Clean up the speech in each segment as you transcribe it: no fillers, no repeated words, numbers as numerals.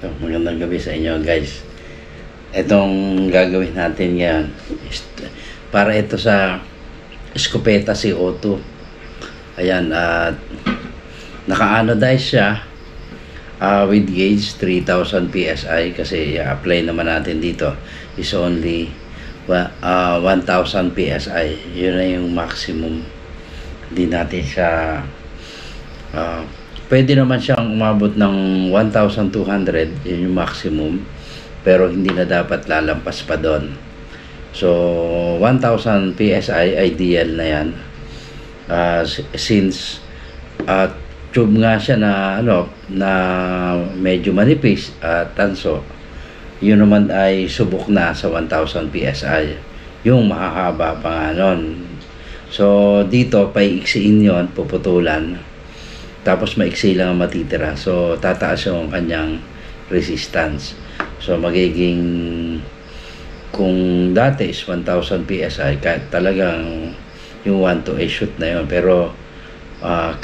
So, magandang gabi sa inyo guys. Itong gagawin natin ngayon para ito sa Escopeta CO2. Ayan, at naka-anodize siya with gauge 3000 PSI kasi i-apply naman natin dito is only 1000 PSI. Yun na yung maximum. Hindi natin siya pwede naman siyang umabot ng 1,200, yun yung maximum, pero hindi na dapat lalampas pa doon. So 1,000 PSI ideal na yan, since tube nga siya na na medyo manipis at tanso. Yun naman ay subok na sa 1,000 PSI, yung mahahaba pa nga nun. So dito paiiksiin yon, puputulan, tapos maiksi lang ang matitira. So tataas yung kanyang resistance. So magiging, kung dati is 1,000 PSI, kahit talagang yung 1-2 shoot na yun, pero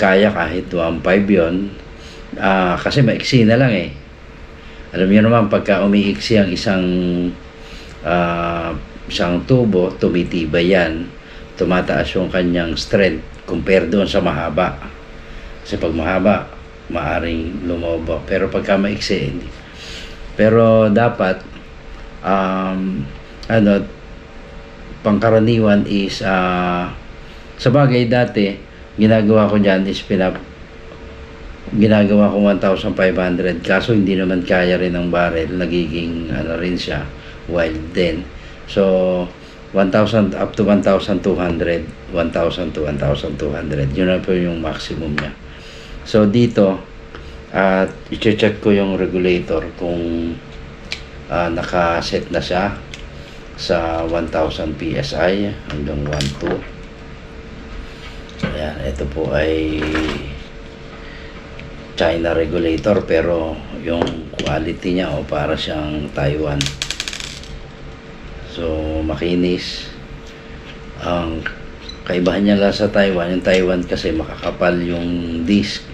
kaya kahit 1.5 yun, kasi maiksi na lang eh. Alam niyo naman, pagka umiiksi ang isang tubo, tumitibay yan, tumataas yung kanyang strength compare doon sa mahaba. Kasi pag mahaba, maaring lumobo. Pero pagka maiksi, hindi. Pero dapat, pangkaraniwan is, sa bagay dati, ginagawa ko dyan is ginagawa ko 1,500. Kaso hindi naman kaya rin ng barrel. Nagiging, rin siya, wild din. So, 1,000 up to 1,200, 1,000 to 1,200. Yun na po yung maximum niya. So dito, i-check ko yung regulator kung nakaset na siya sa 1,000 PSI hanggang 1,2. Ayan, ito po ay China regulator, pero yung quality niya para siyang Taiwan. So makinis. Ang kaibahan niya lang sa Taiwan, yung Taiwan kasi makakapal yung disc,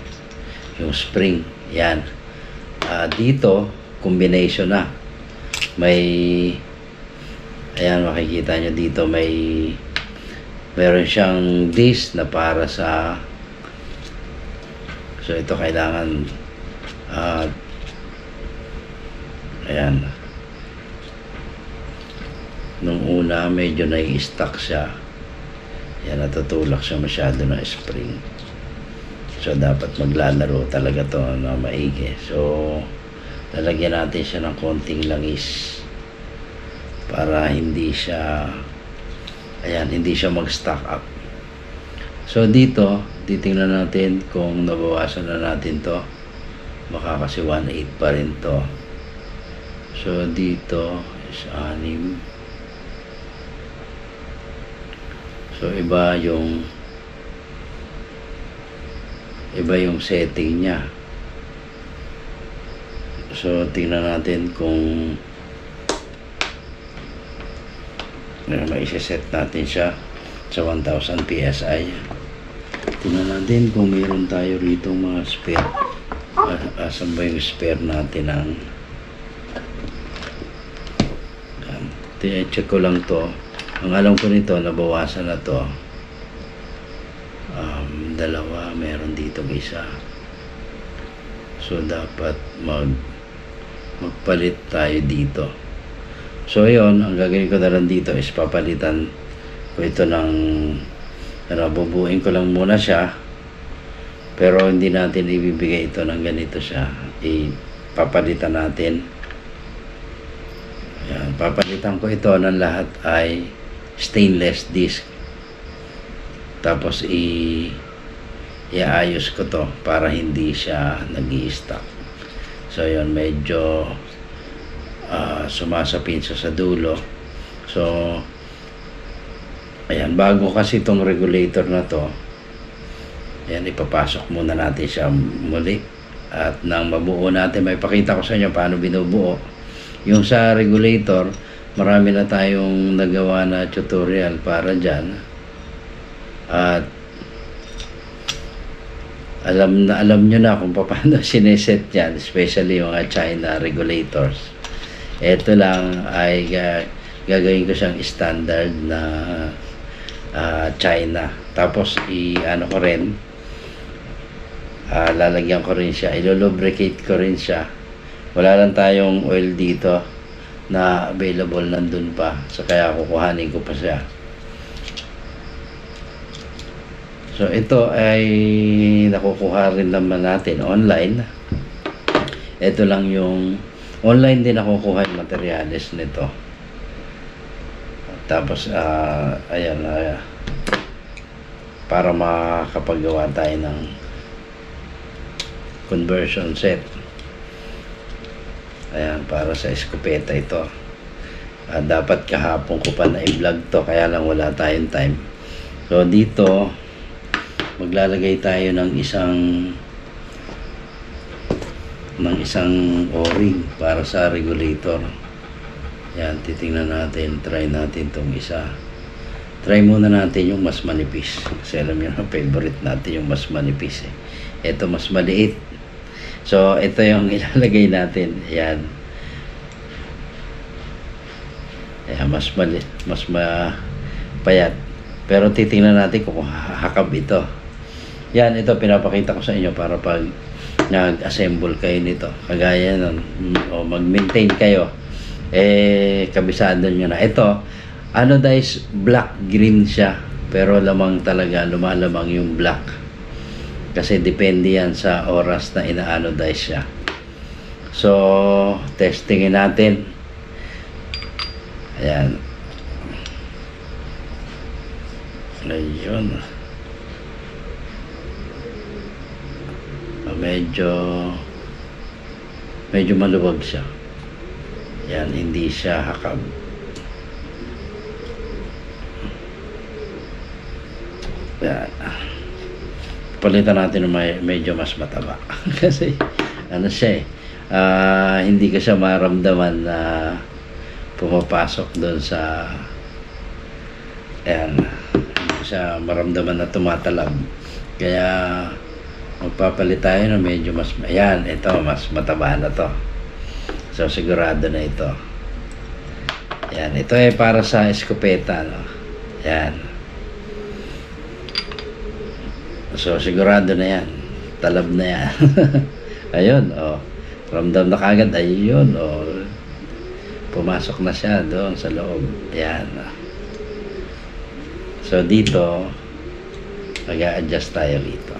yung spring. Yan. Dito combination na. Ayan, makikita nyo dito, meron siyang disc na para sa, so ito kailangan ayan, nung una medyo nai-stuck siya. Yan, natutulak siya masyado na spring. So dapat maglalaro talaga to na maigi. So lalagyan natin siya ng konting langis para hindi siya, ayan, hindi siya mag-stack up. So dito titingnan natin kung nabawasan na natin to. Baka kasi 1.8 pa rin to. So dito is 6. So iba yung setting niya. So tingnan natin kung mai-set natin siya sa 1,000 PSI. Tingnan natin kung mayroon tayo rito mga spare. Asan ba yung spare natin ng check ko lang to. Ang alam ko nito, nabawasan na to. Dalawa, meron dito isa. So dapat magpalit tayo dito. So yun, ang gagawin ko na lang dito is papalitan ko ito ng, bubuin ko lang muna siya, pero hindi natin ibibigay ito ng ganito siya. Papalitan natin. Ayan, papalitan ko ito ng lahat ay stainless disc. Tapos iayos ko to para hindi siya nag-i-stuck. So yun, medyo sumasapin siya sa dulo. So ayan, bago kasi itong regulator na to, ayan, ipapasok muna natin siya muli. At nang mabuo natin, may pakita ko sa inyo paano binubuo. Yung sa regulator, marami na tayong nagawa na tutorial para dyan. At alam nyo na kung paano sineset yan, especially yung mga China regulators. Ito lang ay gagawin ko siyang standard na China. Tapos ano ko rin, lalagyan ko rin siya, ilolubricate ko rin siya. Wala lang tayong oil dito na available nandun pa, so kaya kukuhanin ko pa siya. So ito ay nakukuha rin naman natin online. Ito lang yung online din nakukuha yung materials nito. Tapos ayan, para makakapagawa tayo ng conversion set. Ayan, para sa eskopeta ito. Dapat kahapon ko pa na i-vlog to, kaya lang wala tayong time. So dito maglalagay tayo ng isang o-ring para sa regulator. Yan, titingnan natin, try natin tong isa. Try muna natin yung mas manipis, kasi alam niyo na favorite natin yung mas manipis Ito mas maliit. So ito yung ilalagay natin. Ayan. Ayan, mas payat. Pero titingnan natin kung hakab ito. Yan, ito pinapakita ko sa inyo para pag nag-assemble kayo nito, kagaya nun, o mag-maintain kayo, kabisado nyo na. Ito, anodized black green siya, pero lumalamang yung black. Kasi depende yan sa oras na ina-anodize siya. So, testingin natin. Ayan. Ayun. Medyo maluwag siya. Yan, hindi siya hakab. Yan. Palitan natin ng medyo mas mataba. Kasi ano siya hindi ko siya maramdaman na pumapasok doon sa ayan, hindi ko siya maramdaman na tumatalab. Kaya magpapalit tayo na medyo mas, ayan, ito mas mataba na to. So sigurado na ito. Ayan, ito ay para sa eskopeta, no? Ayan. So sigurado na yan, talab na yan. Ayun, ramdam na kagad, ayun, pumasok na siya doon sa loob. Ayan. So dito mag-a-adjust tayo dito.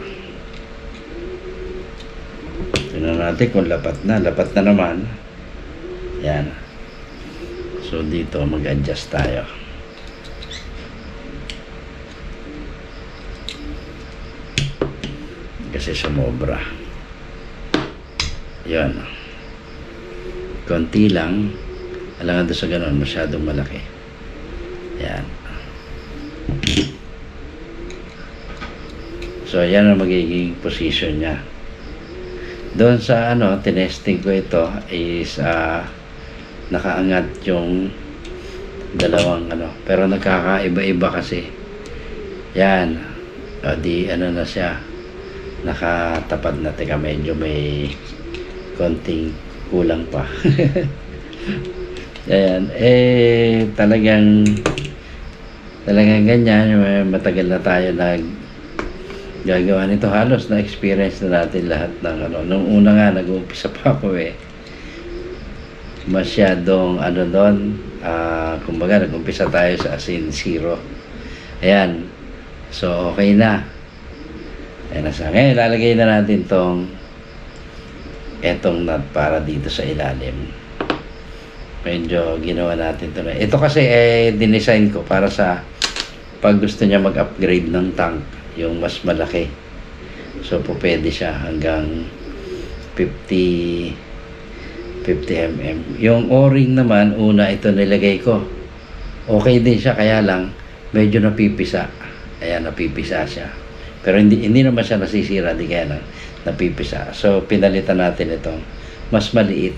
Tingnan natin kung lapat na naman. Ayan. So dito mag-adjust tayo. Kasi sumobra. Yan. Konti lang. Alangan doon sa ganun, masyadong malaki. Yan. So, yan ang magiging position niya. Doon sa tinesting ko ito is nakaangat yung dalawang pero nagkakaiba-iba kasi. Yan. Di na siya. Nakatapat na. Teka, medyo may konting kulang pa. Ayan, talagang ganyan. Matagal na tayo gagawa nito. Halos na experience na natin lahat ng nung una nga nag-uumpisa pa ako masyadong doon, kumbaga nag-umpisa tayo sa asin zero. Ayan, so okay na. Ayan na siya. Ngayon, lalagay na natin etong nut para dito sa ilalim. Medyo ginawa natin ito na. Ito kasi dinesign ko para sa pag gusto niya mag-upgrade ng tank, yung mas malaki. So, pwede siya hanggang 50 mm. Yung o-ring naman, una ito nilagay ko. Okay din siya, kaya lang medyo napipisa. Ayan, napipisa siya. Pero hindi naman siya nasisira, di kaya lang napipisa. So, pinalitan natin itong mas maliit.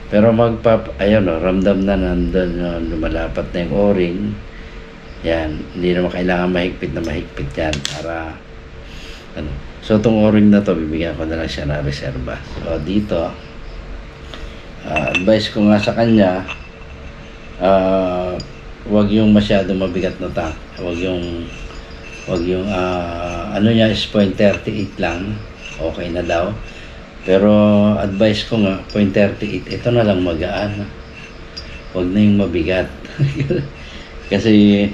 Pero ramdam na nandun, lumalapat na yung o-ring. Yan, hindi naman kailangan mahigpit yan para So itong o-ring na to, bibigyan ko na lang siya ng reserva. So dito, advice ko nga sa kanya, wag yung masyado mabigat na tank. Wag yung ano niya is 0.38 lang. Okay na daw. Pero advice ko nga 0.38, ito na lang magaan. Wag na yung mabigat. Kasi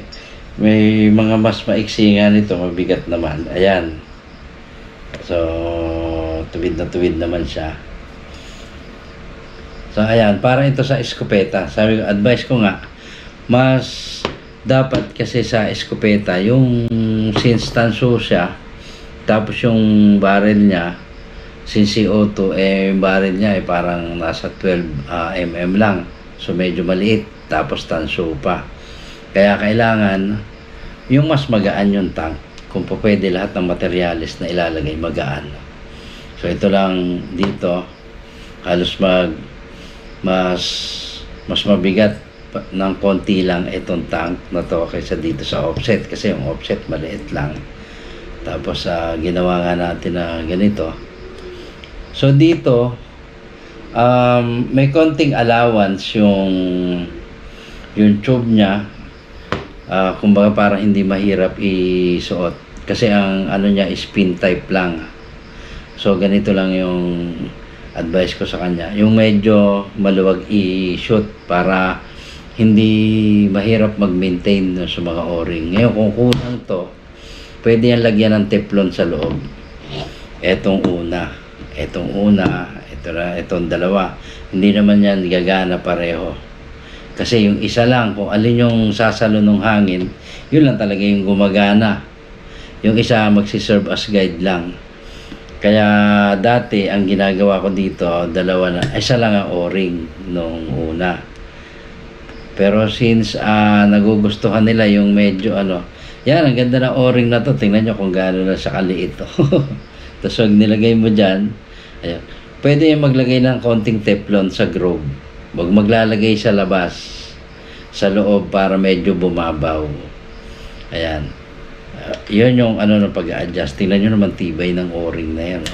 may mga mas maiksi nga nito, mabigat naman. Ayan. So, tuwid na tuwid naman siya. So, ayan. Parang ito sa eskopeta. Sabi ko, advice ko nga, mas dapat kasi sa eskopeta, yung since tanso siya, tapos yung barrel niya, since CO2, yung barrel niya parang nasa 12 mm lang. So, medyo maliit. Tapos tanso pa. Kaya kailangan, yung mas magaan yung tank. Kung po pwede lahat ng materialis na ilalagay magaan. So ito lang dito halos mas mabigat ng konti lang itong tank na to kaysa dito sa offset, kasi yung offset maliit lang. Tapos ginawa nga natin na ganito. So dito may konting allowance yung tube niya. Kumbaga parang hindi mahirap isuot kasi ang ano niya is pin type lang. So ganito lang yung advice ko sa kanya, yung medyo maluwag i-shoot para hindi mahirap mag-maintain sa mga o-ring. Ngayon kung kulang to, pwede yan lagyan ng teflon sa loob. Etong una, itong dalawa, hindi naman yan gagana pareho. Kasi yung isa lang, kung alin yung sasalo ng hangin, yun lang talaga yung gumagana. Yung isa magsiserve as guide lang. Kaya dati, ang ginagawa ko dito, isa lang ang o-ring nung una. Pero since nagugustuhan nila yung medyo yan, ang ganda ng o-ring na to. Tingnan nyo kung gaano na siya kaliit to. Tapos wag nilagay mo dyan, ayan. Pwede yung maglagay ng konting teflon sa groove. Wag maglalagay sa labas, sa loob para medyo bumabaw. Ayan. Yun yung ng pag-a-adjust. Tingnan nyo naman tibay ng o-ring na yan.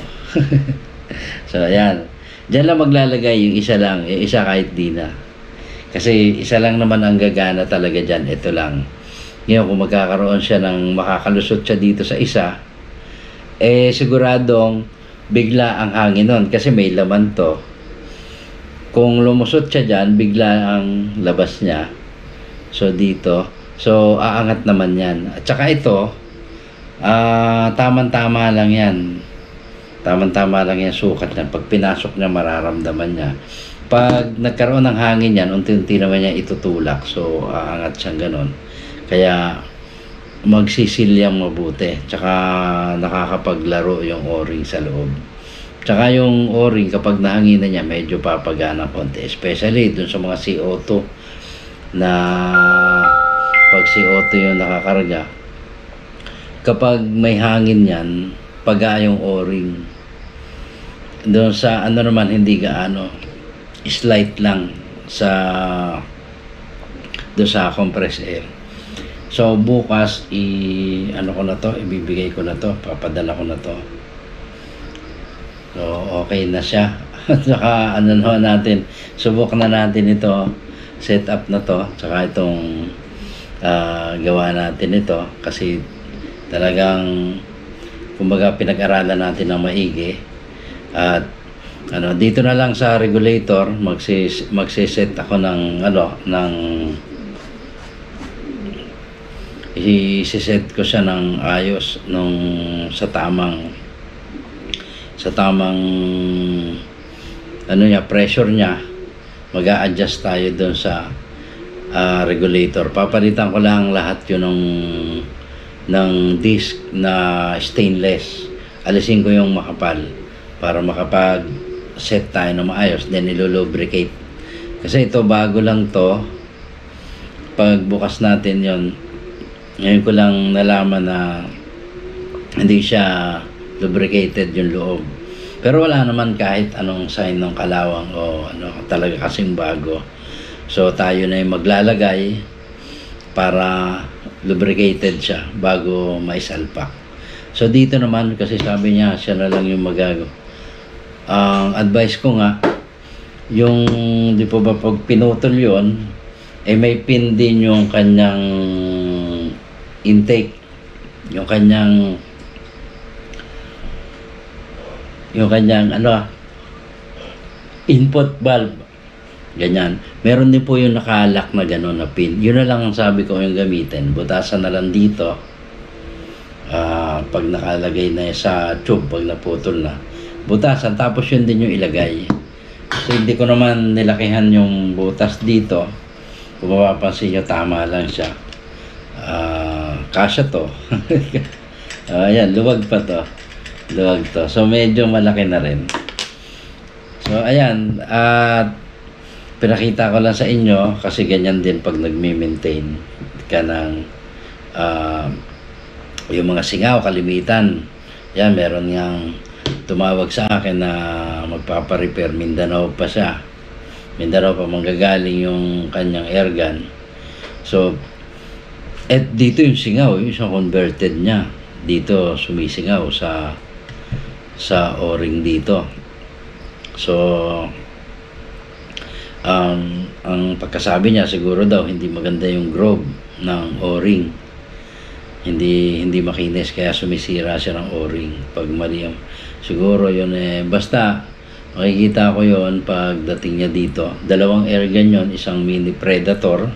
So, ayan. Diyan lang maglalagay yung isa lang. Yung isa kahit di na. Kasi isa lang naman ang gagana talaga dyan. Ito lang. Ngayon, kung magkakaroon siya ng makakalusot siya dito sa isa, siguradong bigla ang hangin nun. Kasi may laman to. Kung lumusot siya dyan, bigla ang labas niya. So, dito. So, aangat naman yan. At saka ito, tamang-tama lang yan. Tamang-tama lang yan, sukat niya. Pag pinasok niya, mararamdaman niya. Pag nagkaroon ng hangin yan, unti-unti naman niya itutulak. So, aangat siyang ganon. Kaya, magsisilyang mabuti. Tsaka, nakakapaglaro yung o-ring sa loob. Tsaka yung o-ring, kapag nahanginan niya, medyo papagana konti. Especially dun sa mga CO2 na pag CO2 yung nakakarga. Kapag may hangin yan, paga yung o-ring. Doon sa naman, hindi gaano. Slight lang doon sa compressed air. So, bukas, ibibigay ko na to, papadala ko na to. So, okay na siya. At saka, natin, subok na natin ito, set up na to, saka itong gawa natin ito, kasi talagang, kumbaga, pinag-aralan natin ng maigi. At, dito na lang sa regulator, magsiset ako i-set ko siya ng ayos sa tamang pressure niya. Mag-a-adjust tayo doon sa regulator. Papalitan ko lang lahat yun ng disc na stainless. Alisin ko yung makapal para makapag-set tayo na maayos, then ilulubricate. Kasi ito bago lang to. Pagbukas natin yon, ngayon ko lang nalaman na hindi siya lubricated yung loob. Pero wala naman kahit anong sign ng kalawang o talaga kasing bago. So tayo na yung maglalagay para lubricated siya bago maisalpak. So dito naman, kasi sabi niya siya na lang yung magagawa. Ang advice ko nga, yung di po ba pag pinutol yon, may pin din yung kanyang intake, yung kanyang input valve, ganyan. Meron din po yung nakalak na gano'n na pin. Yun na lang ang sabi ko yung gamitin. Butasan na lang dito. Pag nakalagay na sa tube, pag naputol na, butasan, tapos yun din yung ilagay. So hindi ko naman nilakihan yung butas dito. Kung mapapansin nyo, tama lang siya. Kasya to. Ayan, luwag pa to. Luwag to. So medyo malaki na rin. So ayan, pinakita ko lang sa inyo kasi ganyan din pag nagme-maintain ka ng yung mga singaw, kalimitan. Yan, meron ngang tumawag sa akin na magpapa-repair. Mindanao pa siya. Mindanao pa manggagaling yung kanyang airgun. So, dito yung singaw, yung isang converted niya. Dito sumisingaw sa o-ring dito. So, ang pagkasabi niya, siguro daw hindi maganda yung groove ng o-ring. Hindi makinis, kaya sumisira siya ng o-ring pag mali yung, siguro yun basta makikita ko yun pagdating niya dito. Dalawang airgun yun, isang mini Predator,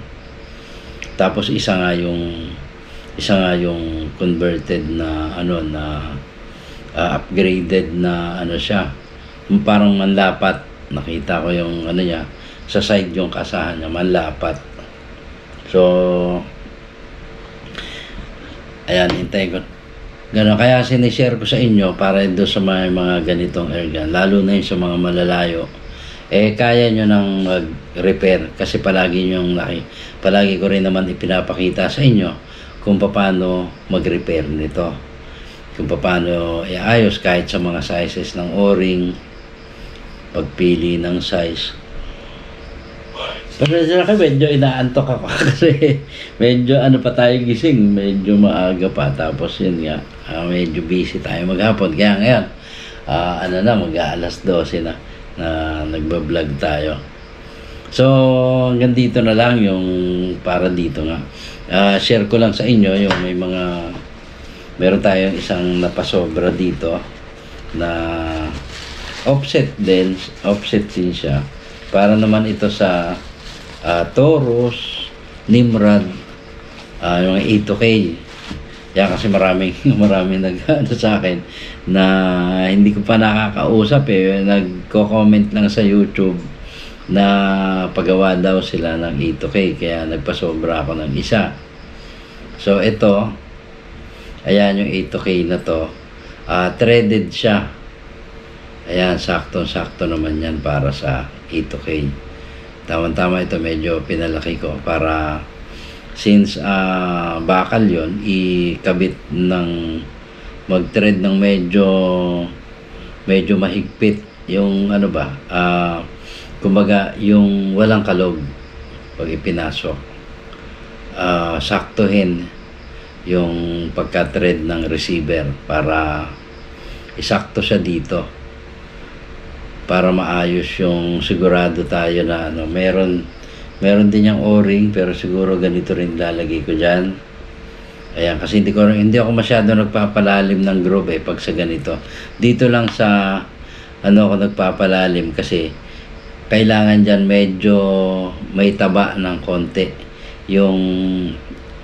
tapos isa nga yung converted na upgraded na siya, parang manlapat. Nakita ko yung niya sa side, yung kasahan niya manlapat. So ayan, hintay ko. Gano'n, kaya sinishare ko sa inyo para doon sa mga ganitong airgun, lalo na yung sa mga malalayo. Kaya nyo nang mag-repair kasi palagi ko rin naman ipinapakita sa inyo kung paano mag-repair nito. Kung paano iayos kahit sa mga sizes ng o-ring, pagpili ng size. Pero medyo inaantok ako kasi medyo pa tayo gising, medyo maaga pa, tapos yun nga, medyo busy tayo maghapon, kaya ngayon mag-aalas 12 na nagbablog tayo. So hanggang dito na lang yung para dito nga. Share ko lang sa inyo yung meron tayong isang napasobra dito na offset din siya, para naman ito sa Taurus, Nimrod, yung 8-2K. Yan, kasi maraming sa akin na hindi ko pa nakakausap nagko-comment lang sa YouTube na pagawa daw sila ng 8-2K, kaya nagpasobra ako ng isa. So ito, ayan yung 8-2K na to, threaded siya. Ayan, sakto-sakto naman yan para sa 8-2K. Tama-tama ito, medyo pinalaki ko para since bakal yon, ikabit mag-thread ng medyo mahigpit yung kumbaga yung walang kalog pag ipinasok. Saktuhin yung pagka-thread ng receiver para isakto siya dito, para maayos yung sigurado tayo na meron din yung o-ring, pero siguro ganito rin lalagay ko dyan. Ayan, kasi hindi ako masyado nagpapalalim ng groove pag sa ganito. Dito lang sa ako nagpapalalim kasi kailangan dyan medyo may taba ng konti yung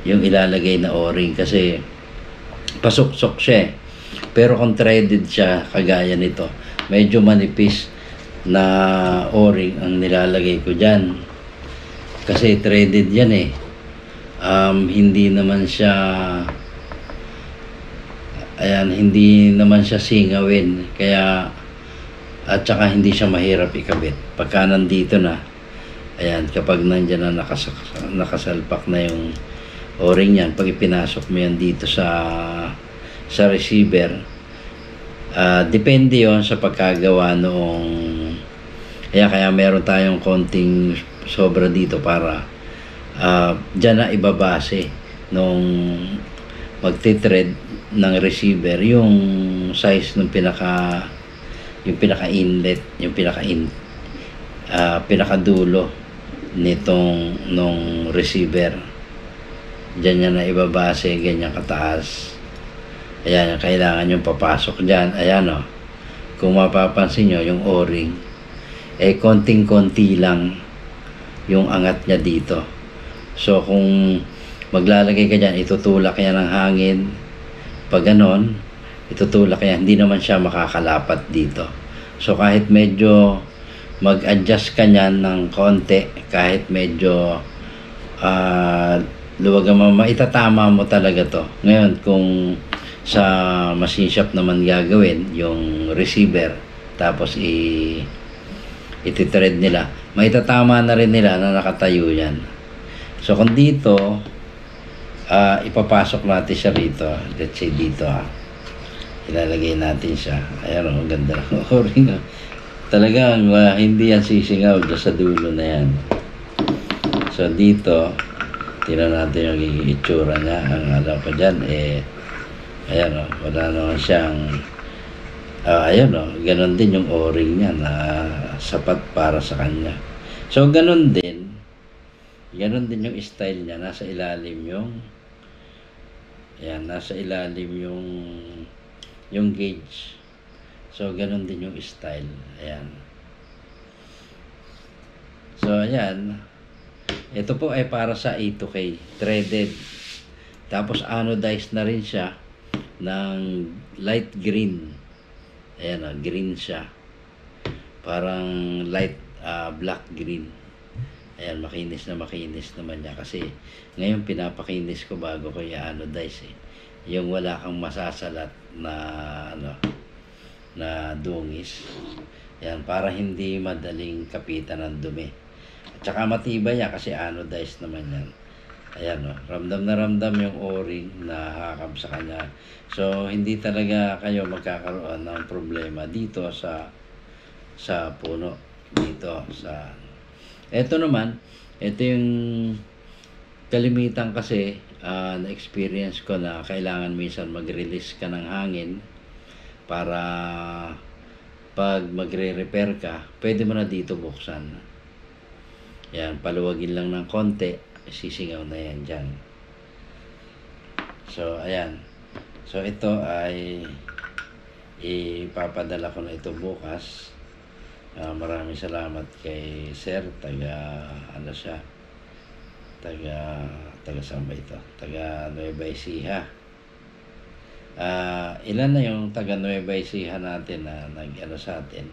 ilalagay na o-ring, kasi pasok-sok siya pero kung threaded siya kagaya nito, medyo manipis na o-ring ang nilalagay ko dyan kasi threaded yan hindi naman siya singawin, kaya at saka hindi siya mahirap ikabit pagka nandito na. Ayan, kapag nandyan na nakasalpak na yung o-ring yan, pag ipinasok mo yan dito sa receiver, depende yon sa pagkagawa noong, kaya meron tayong konting sobra dito para dyan na ibabase nung magti-thread ng receiver yung size ng pinaka inlet, yung pinakadulo nung receiver. Diyan niya na ibabase, ganyan kataas. Ayan, kailangan yung papasok dyan. Ayan o. Kung mapapansin nyo, yung o-ring, konting-konti lang yung angat niya dito. So, kung maglalagay ka dyan, itutulak yan ng hangin. Pag ganon, itutulak yan. Hindi naman siya makakalapat dito. So, kahit medyo mag-adjust ka niyan ng konti, kahit medyo luwag ang maitatama mo talaga to. Ngayon, kung sa machine shop naman gagawin yung receiver, tapos iti-thread nila, maitatama na rin nila na nakatayo yan. So kung dito ipapasok natin siya rito, let's say dito ilalagay natin siya. Ayan o, ganda ng o-ring. Talagang hindi yan sisingaw sa dulo na yan. So dito tingnan natin yung itsura niya. Ang alam ko dyan ayan o, wala naman siyang ayan o, ganun din yung o-ring niya na sapat para sa kanya. So ganun din yung style niya. Nasa ilalim nasa ilalim yung gauge. So ganun din yung style. Ayan. So ayan, ito po ay para sa A2K threaded, tapos anodized na rin siya ng light green. Ayan, green siya, parang light black green. Ayan, makinis naman niya kasi ngayon pinapakinis ko bago ko i-anodize yung wala kang masasalat na dungis. Ayan, para hindi madaling kapitan ng dumi. At saka matibay yan kasi anodized naman yan. Ayan o, ramdam na ramdam yung o-ring na hakap sa kanya. So hindi talaga kayo magkakaroon ng problema dito sa puno, dito sa ito naman. Ito yung kalimitan kasi na experience ko na kailangan minsan mag-release ka ng hangin para pag magre-repair ka, pwede mo na dito buksan. Yan, paluwagin lang ng konti, sisingaw na yan dyan. So ayan, so ito ay ipapadala ko na ito bukas. Maraming salamat kay Sir, taga saan ba ito? Taga Nueva Ecija. Ilan na yung taga Nueva Ecija natin na nag-ano sa atin,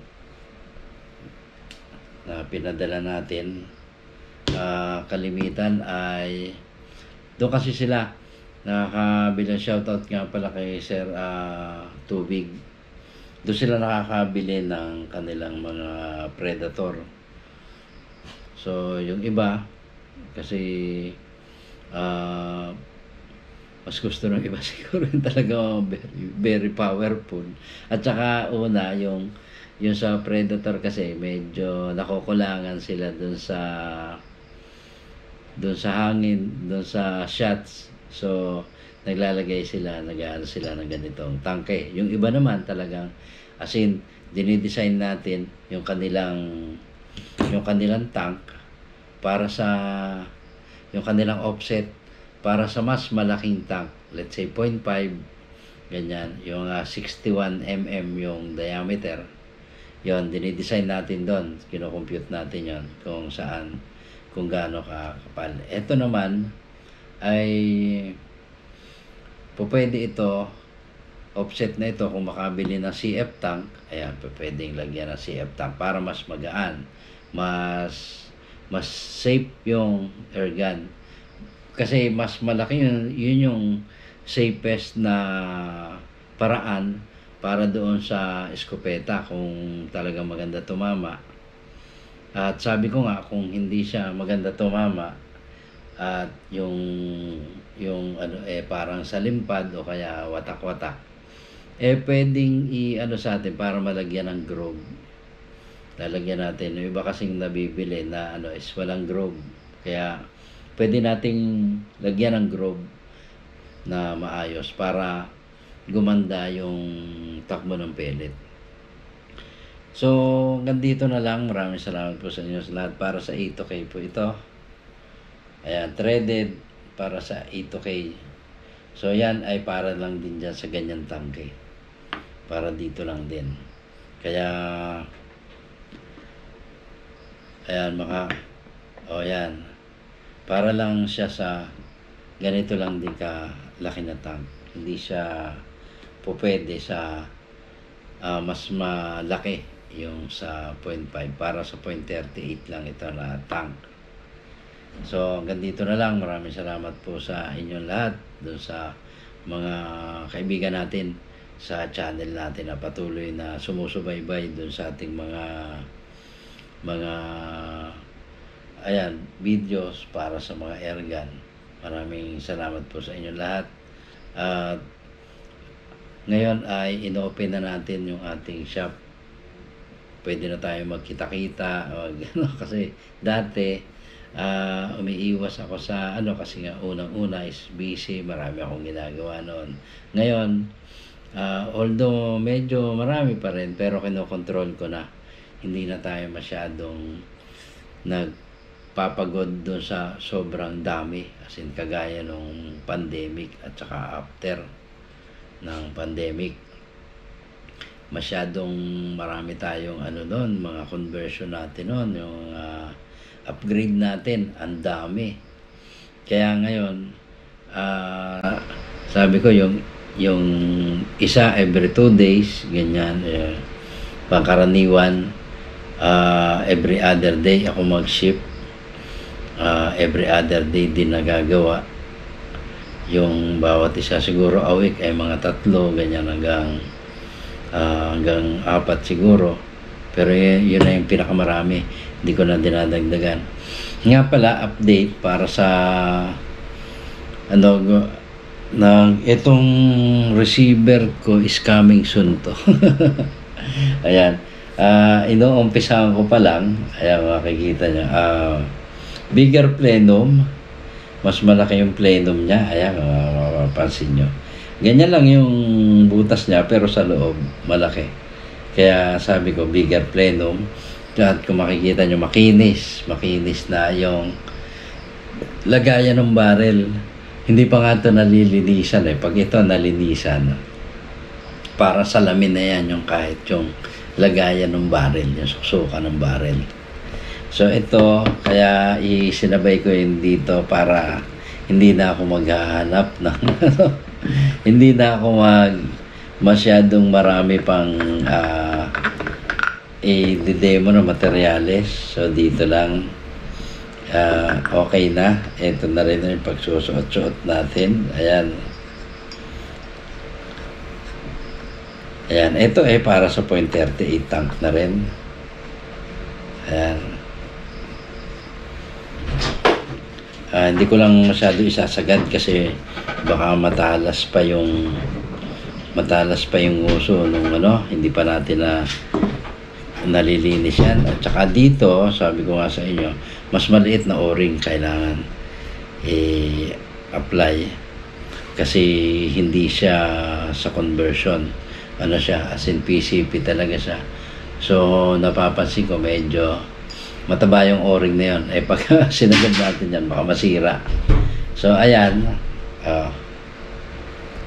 na pinadala natin. Kalimitan ay doon kasi sila nakakabilang. Shoutout nga pala kay Sir Tubig. Doon sila nakakabili ng kanilang mga Predator. So yung iba kasi mas gusto ng iba siguro talaga very, very powerful. At saka una yung sa Predator kasi medyo nakukulangan sila dun sa hangin, dun sa shots. So naglalagay sila, nag-aano sila ng ganitong tangke. Yung iba naman talagang as in dinidesign natin yung kanilang tank para sa yung kanilang offset para sa mas malaking tank. Let's say 0.5 ganyan, yung 61 mm yung diameter. Yon, dinidesign natin doon, kino-compute natin yon kung saan, kung gaano kakapal. Ito naman ay pwede ito, offset na ito kung makabili ng CF tank. Ayan, pwedeng lagyan ng CF tank para mas magaan, mas safe yung airgun. Kasi mas malaki yun yung safest na paraan para doon sa eskopeta kung talagang maganda tumama. At sabi ko nga, kung hindi siya maganda tumama at yung parang sa limpad o kaya watak-watak, pwedeng sa atin para malagyan ng groove. Lalagyan natin. Yung iba kasing nabibili na is walang groove. Kaya pwede nating lagyan ng groove na maayos para gumanda yung takbo ng pellet. So, hanggang dito na lang. Maraming salamat po sa inyo sa lahat. Para sa A2K po ito. Ayan, threaded para sa A2K. So, yan ay para lang din dyan sa ganyan tangke. Para dito lang din. Kaya, ayan, yan. Para lang siya sa ganito lang din ka laki na tank. Hindi siya po pwede sa mas malaki yung sa 0.5. Para sa 0.38 lang ito na tank. So, hanggang dito na lang. Maraming salamat po sa inyong lahat. Doon sa mga kaibigan natin sa channel natin na patuloy na sumusubaybay doon sa ating mga videos para sa mga airgun. Maraming salamat po sa inyong lahat. At ngayon ay ino-open na natin yung ating shop. Pwede na tayo magkita-kita kasi dati umiiwas ako sa kasi nga unang-una is busy, marami akong ginagawa noon. Ngayon, although medyo marami pa rin, pero kinokontrol ko na. Hindi na tayo masyadong nagpapagod doon sa sobrang dami, as in kagaya nung pandemic at saka after ng pandemic. Masyadong marami tayong doon, mga conversion natin noon, yung upgrade natin, ang dami. Kaya ngayon, sabi ko yung isa every 2 days, ganyan, pangkaraniwan, every other day ako mag-ship, every other day din nagagawa. Yung bawat isa siguro a week ay mga 3, ganyan hanggang 4 siguro. Pero yun na yung pinakamarami. Hindi ko na dinadagdagan. Nga pala, update para sa itong receiver ko is coming soon to. Ayan. Inoumpisahan ko pa lang. Ayan, makikita nyo. Bigger plenum. Mas malaki yung plenum niya. Ayan, mapapansin nyo. Ganyan lang yung butas niya, pero sa loob, malaki. Kaya sabi ko, bigger plenum. At kung makikita nyo, makinis na yung lagayan ng barrel. Hindi pa nga ito nalilinisan Pag ito nalinisan, para salamin na yan yung kahit yung lagayan ng barrel, yung susukan ng barrel. So ito, kaya isinabay ko yun dito para hindi na ako maghahanap ng hindi na ako masyadong marami pang i-demo na materyales. So dito lang okay na. Ito na rin yung pagsusuot-suot natin. Ayan, ito para sa 0.38 tank na rin. Ayan. Hindi ko lang masyado isasagad kasi baka matalas pa yung uso nung hindi pa natin nalilinis yan. At saka dito, sabi ko nga sa inyo, mas maliit na o-ring kailangan i-apply kasi hindi siya sa conversion. Siya, as in PCP talaga siya. So, napapansin ko medyo mataba yung o-ring na yun. Pag sinagad natin yan, baka masira. So, ayan.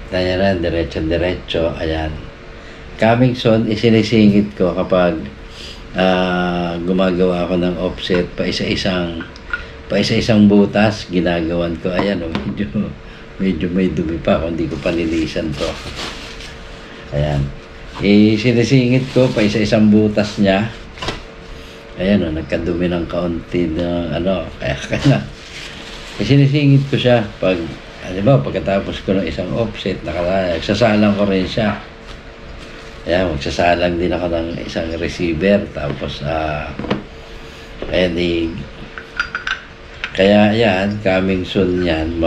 Ayan, diretso. Ayan. Coming soon, isinisingit ko kapag gumagawa ako ng offset pa isa-isang butas, ginagawan ko. Ayan, medyo may dumi pa kung di ko panilisan to. Ayan. Isinisingit ko pa isa-isang butas niya. Ayan, nagkadumi ng kaunti na kaya isinisingit ko siya pag pagkatapos ko ng isang offset, nagsasalang ko rin siya. Ayan, magsasalang din ako ng isang receiver. Tapos, kaya yan, coming soon yan,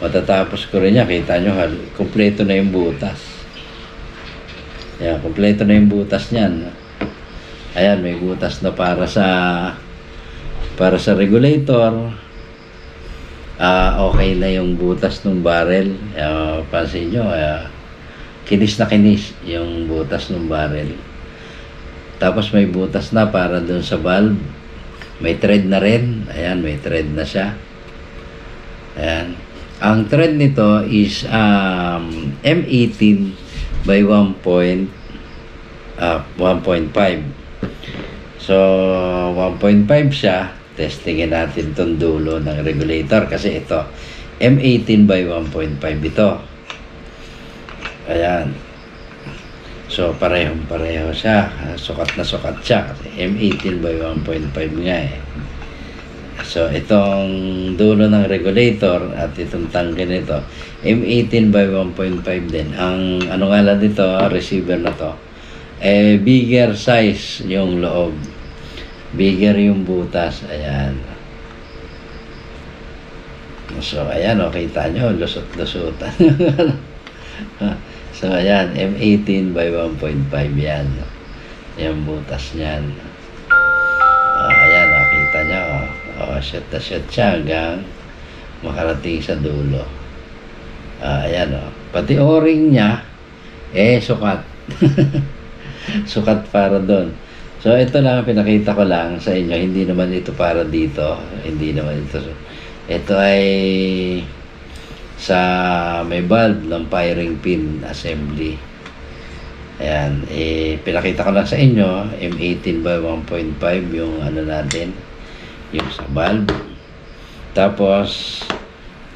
matatapos ko rin niya. Kita nyo, kompleto na yung butas. Ayan, kompleto na yung butas niyan. Ayan, may butas na para sa regulator. Okay na yung butas ng barrel. Pansin nyo, kinis na kinis yung butas ng barrel. Tapos may butas na para dun sa valve. May thread na rin. Ayan, may thread na siya. Ayan. Ang thread nito is M18 by 1.5. So, 1.5 siya. Testingin natin itong dulo ng regulator. Kasi ito, M18 by 1.5 ito. Ayan. So, parehong-pareho siya. Sukat na sukat siya. Kasi M18 by 1.5 nga eh. So, itong dulo ng regulator at itong tangke nito, M18 by 1.5 din. Ang ano nga lang dito, receiver na to, bigger size yung loob. Bigger yung butas. Ayan. So, ayan o, kita nyo, lusot-lusutan. So, ayan, M18 by 1.5 yan. Yung butas niyan. Ayan, nakita nyo. Shoot na shoot siya hanggang makarating sa dulo. Ayan, pati o-ring niya, sukat. Sukat para doon. So, ito lang, pinakita ko lang sa inyo. Hindi naman ito para dito. Hindi naman ito. Ito ay sa may valve ng firing pin assembly. Ayan, pinakita ko lang sa inyo, M18 by 1.5 yung ano natin, yung sa valve. Tapos,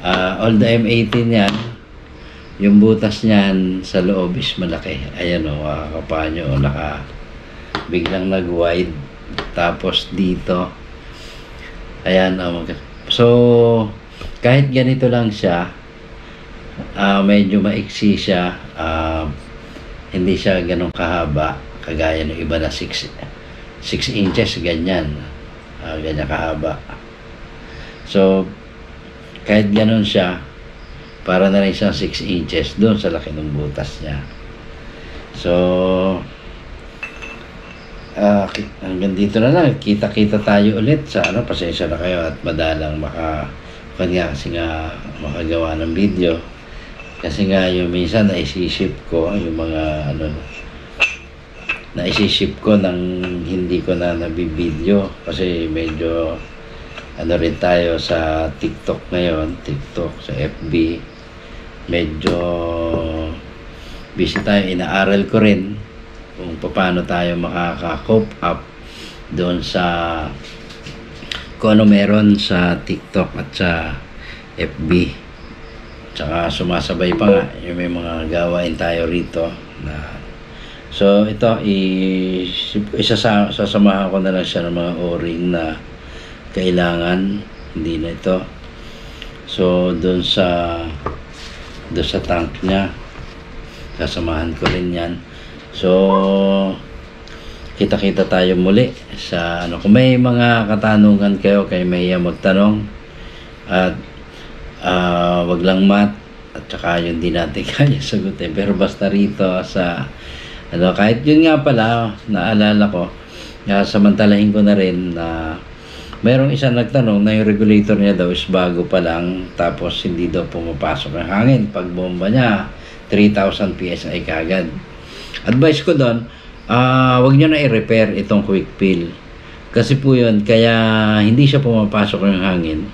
all the M18 yan, yung butas niyan sa loob is malaki. Ayan o, makakapa nyo, biglang nag-wide. Tapos dito, ayan o. So, kahit ganito lang siya, medyo maiksi siya, hindi siya ganun kahaba kagaya ng iba na 6 inches, ganyan ganyan kahaba. So kahit ganun siya, para na rin siyang 6 inches doon sa laki ng butas niya. So hanggang dito na lang, kita-kita tayo ulit sa pasensya na kayo at madalang kasi nga makagawa ng video. Kasi nga yung minsan naisiship ko yung mga naisiship ko nang hindi ko na nabibideo kasi medyo rin tayo sa TikTok ngayon, sa FB, medyo busy tayo. Inaaral ko rin kung paano tayo makaka-cope up doon sa kung ano meron sa TikTok at sa FB. Tsaka sumasabay pa nga yung may mga gawain tayo rito na, so ito sasamahan ko na lang siya ng mga o-ring na kailangan, hindi na ito. So doon sa tank niya sasamahan ko rin yan. So kita-kita tayo muli sa kung may mga katanungan kayo, kay Maya magtanong, at wag lang mat at saka yun din natin kaya sagutin, pero basta rito sa kahit yun nga pala, naalala ko, samantalahin ko na rin na mayroong isang nagtanong na yung regulator niya daw is bago pa lang, tapos hindi daw pumapasok ang hangin. Pag bomba niya 3,000 PSI kagad. Advice ko doon, wag nyo na i-repair itong quick fill, kasi po yun, kaya hindi siya pumapasok yung hangin,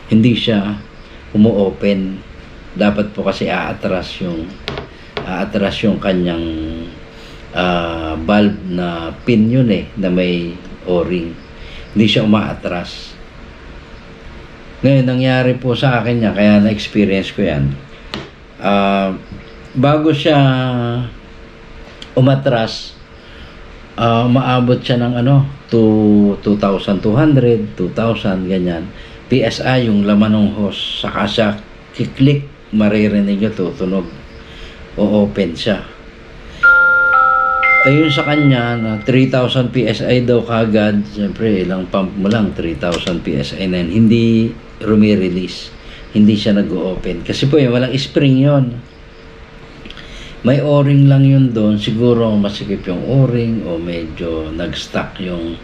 hindi siya umu-open. Dapat po kasi aatras yung kanyang valve na pin yun na may o-ring. Hindi siya umaatras. Ngayon, nangyari po sa akin niya, kaya na-experience ko yan. Bago siya umatras, maabot siya ng 2,200, 2,000, ganyan. PSI yung laman ng hose, saka siya kiklik, maririnig nyo, tutunog, o-open siya. Ayun sa kanya na 3,000 PSI daw kagad, siyempre ilang pump mo lang, 3,000 PSI na yun, hindi rumi-release, hindi siya nag-o-open kasi po yun, walang spring yon. May o-ring lang yun doon, siguro masikip yung o-ring o medyo nag-stuck yung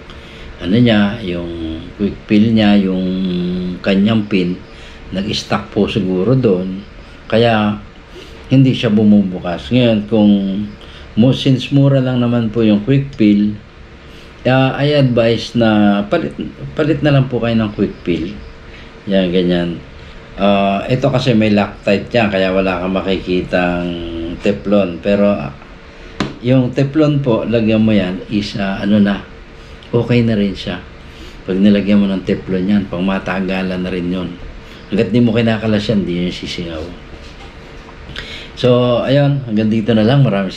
yung quick fill niya, yung kanyang pin, nag-stuck po siguro doon. Kaya hindi siya bumubukas. Ngayon, since mura lang naman po yung quick fill, I advise na palit na lang po kayo ng quick fill. Yan, ganyan. Ito kasi may Loctite yan, kaya wala kang makikitang Teflon. Pero yung Teflon po, lagyan mo yan, is okay na rin siya. Pag nilagyan mo ng Teflon yan, pang matagalan na rin yun. Hanggat di mo kinakalas yan, di yun sisingaw. So, ayun, hanggang dito na lang. Maraming